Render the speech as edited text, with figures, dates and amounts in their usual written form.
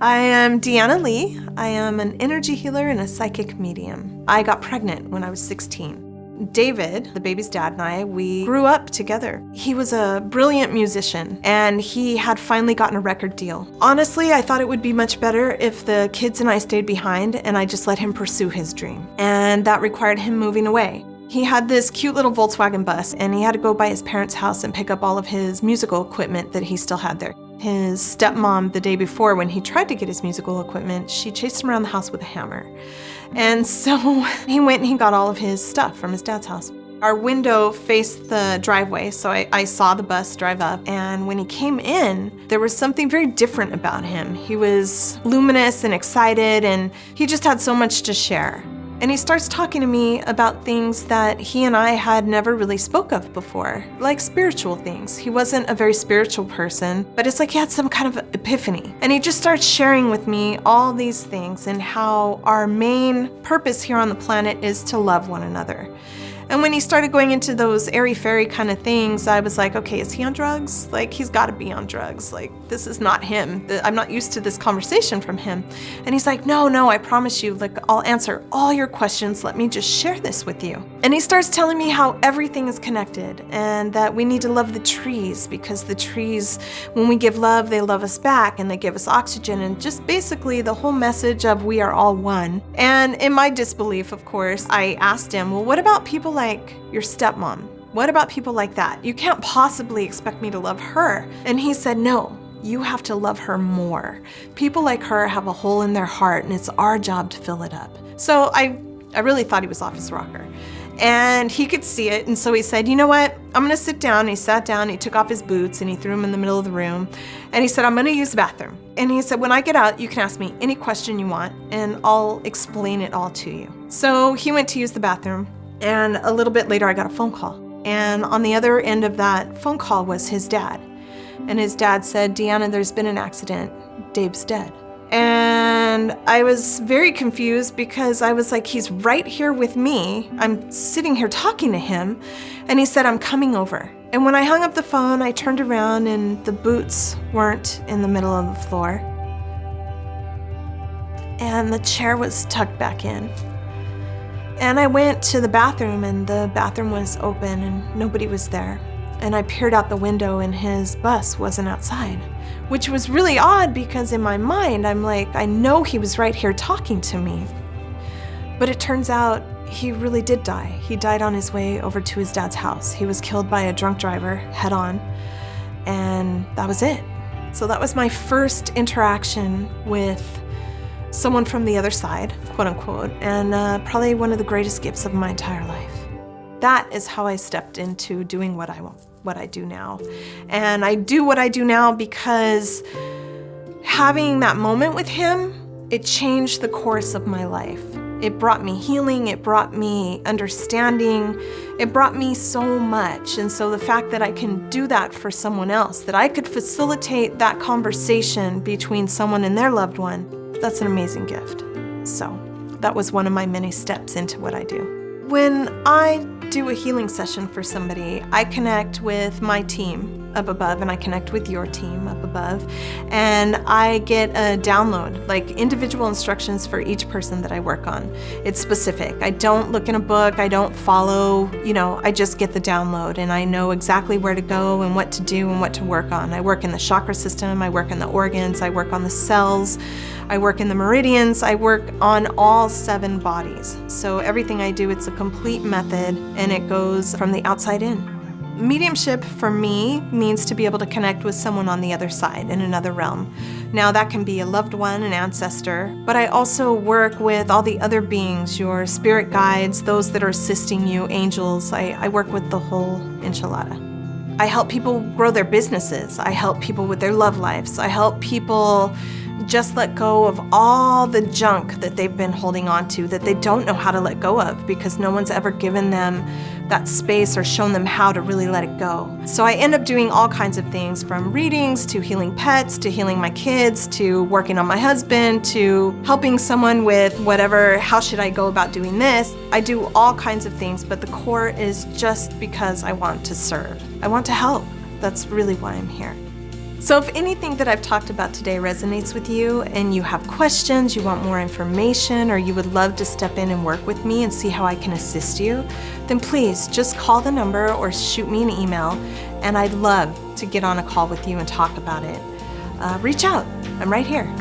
I am Deanna Lee. I am an energy healer and a psychic medium. I got pregnant when I was 16. David, the baby's dad, and I, we grew up together. He was a brilliant musician, and he had finally gotten a record deal. Honestly, I thought it would be much better if the kids and I stayed behind and I just let him pursue his dream. And that required him moving away. He had this cute little Volkswagen bus, and he had to go by his parents' house and pick up all of his musical equipment that he still had there. His stepmom, the day before, when he tried to get his musical equipment, she chased him around the house with a hammer. And so he went and he got all of his stuff from his dad's house. Our window faced the driveway, so I saw the bus drive up, and when he came in, there was something very different about him. He was luminous and excited, and he just had so much to share. And he starts talking to me about things that he and I had never really spoke of before, like spiritual things. He wasn't a very spiritual person, but it's like he had some kind of epiphany. And he just starts sharing with me all these things and how our main purpose here on the planet is to love one another. And when he started going into those airy-fairy kind of things, I was like, okay, is he on drugs? Like, he's got to be on drugs. Like, this is not him. I'm not used to this conversation from him. And he's like, no, I promise you, like, I'll answer all your questions. Let me just share this with you. And he starts telling me how everything is connected and that we need to love the trees because the trees, when we give love, they love us back and they give us oxygen, and just basically the whole message of we are all one. And in my disbelief, of course, I asked him, well, what about people like your stepmom? What about people like that? You can't possibly expect me to love her. And he said, no, you have to love her more. People like her have a hole in their heart, and it's our job to fill it up. So I really thought he was off his rocker. And he could see it, and so he said, you know what? I'm gonna sit down. And he sat down, he took off his boots, and he threw them in the middle of the room. And he said, I'm gonna use the bathroom. And he said, when I get out, you can ask me any question you want, and I'll explain it all to you. So he went to use the bathroom. And a little bit later, I got a phone call. And on the other end of that phone call was his dad. And his dad said, Deanna, there's been an accident. Dave's dead. And I was very confused because I was like, he's right here with me. I'm sitting here talking to him. And he said, I'm coming over. And when I hung up the phone, I turned around and the boots weren't in the middle of the floor. And the chair was tucked back in. And I went to the bathroom, and the bathroom was open and nobody was there. And I peered out the window and his bus wasn't outside, which was really odd because in my mind, I'm like, I know he was right here talking to me. But it turns out he really did die. He died on his way over to his dad's house. He was killed by a drunk driver head on, and that was it. So that was my first interaction with someone from the other side, quote unquote, and probably one of the greatest gifts of my entire life. That is how I stepped into doing what I do now. And I do what I do now because having that moment with him, it changed the course of my life. It brought me healing, it brought me understanding, it brought me so much. And so the fact that I can do that for someone else, that I could facilitate that conversation between someone and their loved one, that's an amazing gift. So that was one of my many steps into what I do. When I do a healing session for somebody, I connect with my team up above and I connect with your team up above, and I get a download, like individual instructions for each person that I work on. It's specific. I don't look in a book, I don't follow, I just get the download and I know exactly where to go and what to do and what to work on. I work in the chakra system, I work in the organs, I work on the cells, I work in the meridians, I work on all 7 bodies. So everything I do, it's a complete method and it goes from the outside in. Mediumship for me means to be able to connect with someone on the other side in another realm. Now that can be a loved one, an ancestor, but I also work with all the other beings, your spirit guides, those that are assisting you, angels. I work with the whole enchilada. I help people grow their businesses. I help people with their love lives. I help people just let go of all the junk that they've been holding on to that they don't know how to let go of because no one's ever given them that space or shown them how to really let it go. So I end up doing all kinds of things, from readings to healing pets to healing my kids to working on my husband to helping someone with whatever, how should I go about doing this? I do all kinds of things, but the core is just because I want to serve. I want to help. That's really why I'm here. So if anything that I've talked about today resonates with you and you have questions, you want more information, or you would love to step in and work with me and see how I can assist you, then please just call the number or shoot me an email, and I'd love to get on a call with you and talk about it. Reach out. I'm right here.